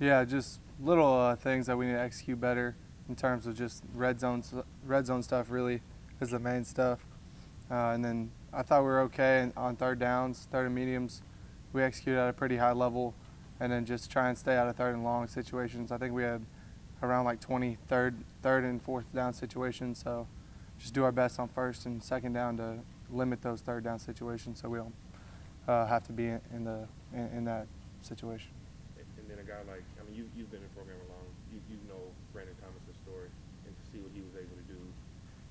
Yeah, just little things that we need to execute better in terms of just red zone stuff. Really, is the main stuff. And then I thought we were okay on third downs, third and mediums. We executed at a pretty high level, and then just try and stay out of third and long situations. I think we had around like 20 third and fourth down situations. So just do our best on first and second down to limit those third down situations, so we don't have to be in that situation. And then a guy like, I mean, you've been in the program long. You know Brandon Thomas's story, and to see what he was able to do,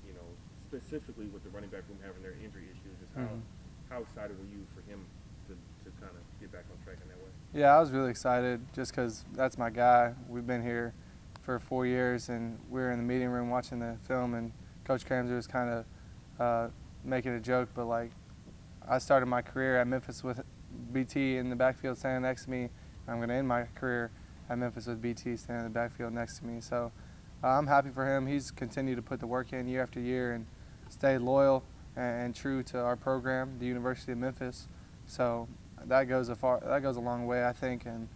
you know, specifically with the running back room having their injury issues, just how excited were you for him to kind of get back on track in that way? Yeah, I was really excited just because that's my guy. We've been here for 4 years, and we were in the meeting room watching the film, and Coach Kramser was kind of making a joke, but like I started my career at Memphis with BT in the backfield standing next to me. I'm going to end my career at Memphis with BT standing in the backfield next to me. So I'm happy for him. He's continued to put the work in year after year and stayed loyal and true to our program, the University of Memphis. So that goes a long way, I think, and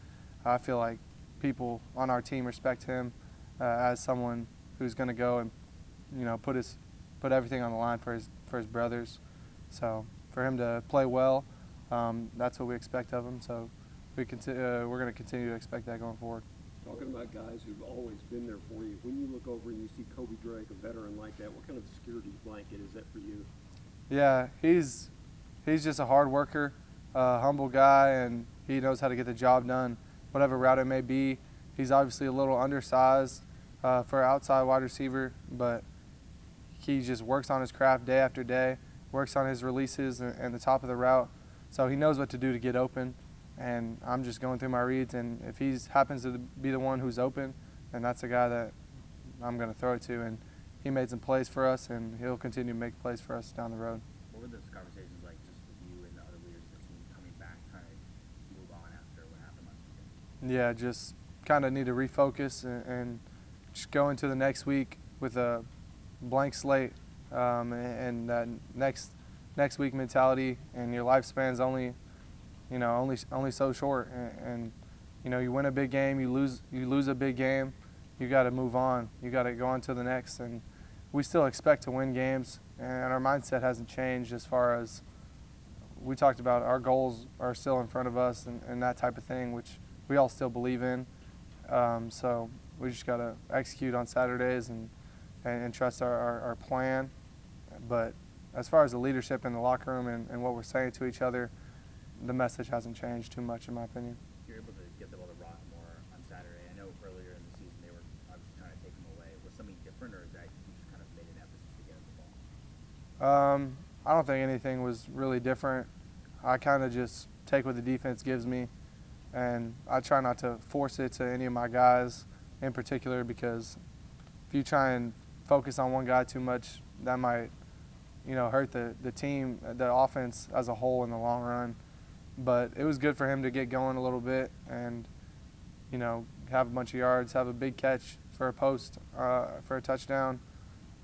I feel like people on our team respect him as someone who's going to go and put everything on the line for his brothers. So for him to play well, that's what we expect of him. So we're going to continue to expect that going forward. Talking about guys who've always been there for you, when you look over and you see Kobe Drake, a veteran like that, what kind of security blanket is that for you? Yeah, he's just a hard worker, humble guy, and he knows how to get the job done, whatever route it may be. He's obviously a little undersized for an outside wide receiver, but he just works on his craft day after day, works on his releases and the top of the route, so he knows what to do to get open. And I'm just going through my reads, and if he happens to be the one who's open, then that's the guy that I'm going to throw it to. And he made some plays for us, and he'll continue to make plays for us down the road. What were those conversations like, just with you and the other leaders of the team coming back, trying to move on after what happened last weekend? Yeah, just kind of need to refocus and just go into the next week with a blank slate and that next week mentality. And your lifespan's only so short. And you win a big game, you lose a big game, you got to move on. You got to go on to the next. And we still expect to win games, and our mindset hasn't changed as far as we talked about. Our goals are still in front of us and that type of thing, which we all still believe in. So we just got to execute on Saturdays and trust our plan. But as far as the leadership in the locker room and what we're saying to each other, the message hasn't changed too much, in my opinion. You're able to get the ball to rock more on Saturday. I know earlier in the season they were obviously trying to take him away. Was something different, or is that you just kind of made an emphasis to get him the ball? I don't think anything was really different. I kind of just take what the defense gives me, and I try not to force it to any of my guys in particular, because if you try and focus on one guy too much, that might hurt the team, the offense as a whole in the long run. But it was good for him to get going a little bit and, have a bunch of yards, have a big catch for a post, for a touchdown.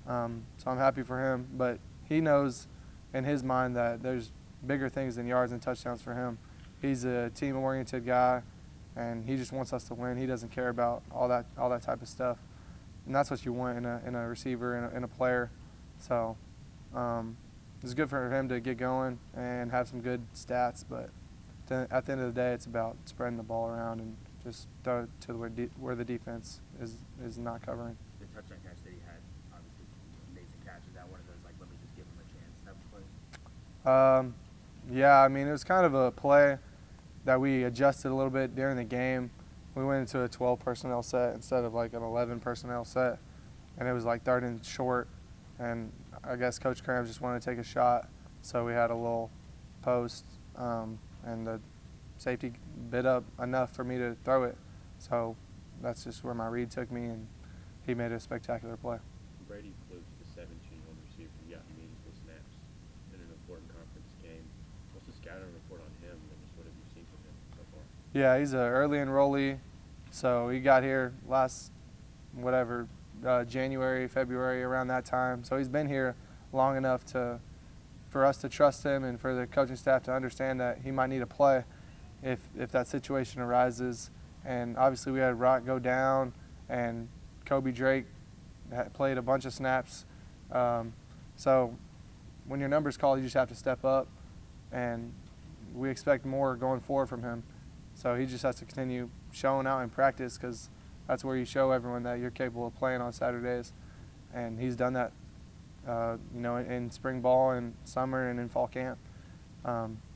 So I'm happy for him. But he knows in his mind that there's bigger things than yards and touchdowns for him. He's a team-oriented guy, and he just wants us to win. He doesn't care about all that type of stuff. And that's what you want in a receiver, in a player. So it's good for him to get going and have some good stats, but at the end of the day, it's about spreading the ball around and just throw it to where the defense is not covering. The touchdown catch that he had, obviously amazing catch. Is that one of those, like, let me just give him a chance type of plays? Yeah, I mean, it was kind of a play that we adjusted a little bit during the game. We went into a 12 personnel set instead of like an 11 personnel set, and it was like third and short, and I guess Coach Krams just wanted to take a shot, so we had a little post, and the safety bit up enough for me to throw it. So that's just where my read took me, and he made a spectacular play. Brady flew to the 17 on receiver. He got meaningful snaps in an important conference game. What's the scouting report on him, and just what have you seen from him so far? Yeah, he's an early enrollee, so he got here January, February, around that time. So he's been here long enough for us to trust him and for the coaching staff to understand that he might need a play if that situation arises. and obviously we had Rock go down, and Kobe Drake played a bunch of snaps. So when your number's called, you just have to step up, and we expect more going forward from him. So he just has to continue showing out in practice, because that's where you show everyone that you're capable of playing on Saturdays. And he's done that, in spring ball and summer and in fall camp.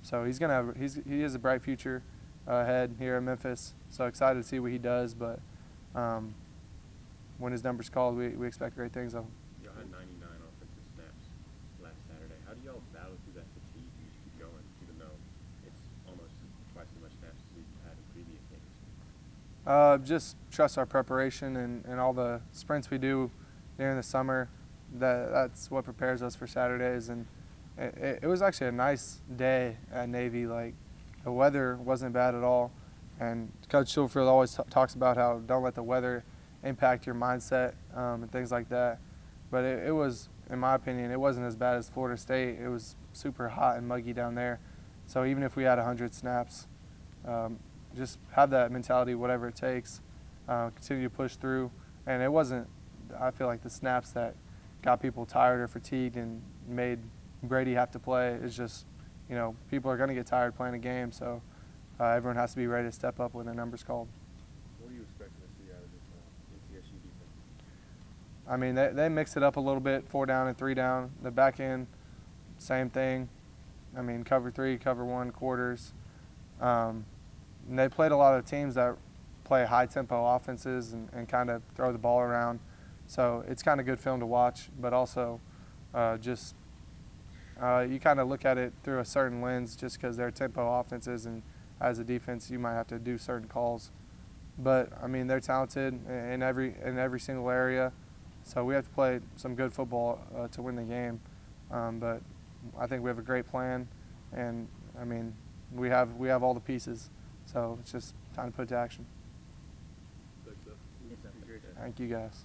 So he has a bright future ahead here at Memphis. So excited to see what he does. But when his number's called, we expect great things of him. Y'all had 99 offensive snaps last Saturday. How do y'all battle through that fatigue and just keep going, even though it's almost twice as much snaps as we've had in previous games? Just trust our preparation and all the sprints we do during the summer. That's what prepares us for Saturdays. And it was actually a nice day at Navy. Like, the weather wasn't bad at all. And Coach Schulfield always talks about how don't let the weather impact your mindset and things like that. But it was, in my opinion, it wasn't as bad as Florida State. It was super hot and muggy down there. So even if we had 100 snaps, just have that mentality, whatever it takes, continue to push through. And it wasn't, I feel like, the snaps that got people tired or fatigued and made Brady have to play. It's just, people are going to get tired playing a game, so everyone has to be ready to step up when their number's called. What are you expecting to see out of this MTSU defense? I mean, they mix it up a little bit, 4 down and 3 down. The back end, same thing. I mean, cover 3, cover 1, quarters. And they played a lot of teams that play high-tempo offenses and kind of throw the ball around. So it's kind of good film to watch, but also you kind of look at it through a certain lens just because they're tempo offenses, and as a defense you might have to do certain calls. But, I mean, they're talented in every single area, so we have to play some good football to win the game. But I think we have a great plan, and, I mean, we have all the pieces, so it's just time to put it to action. Thanks, Seth. Yes, sir. Thank you, guys.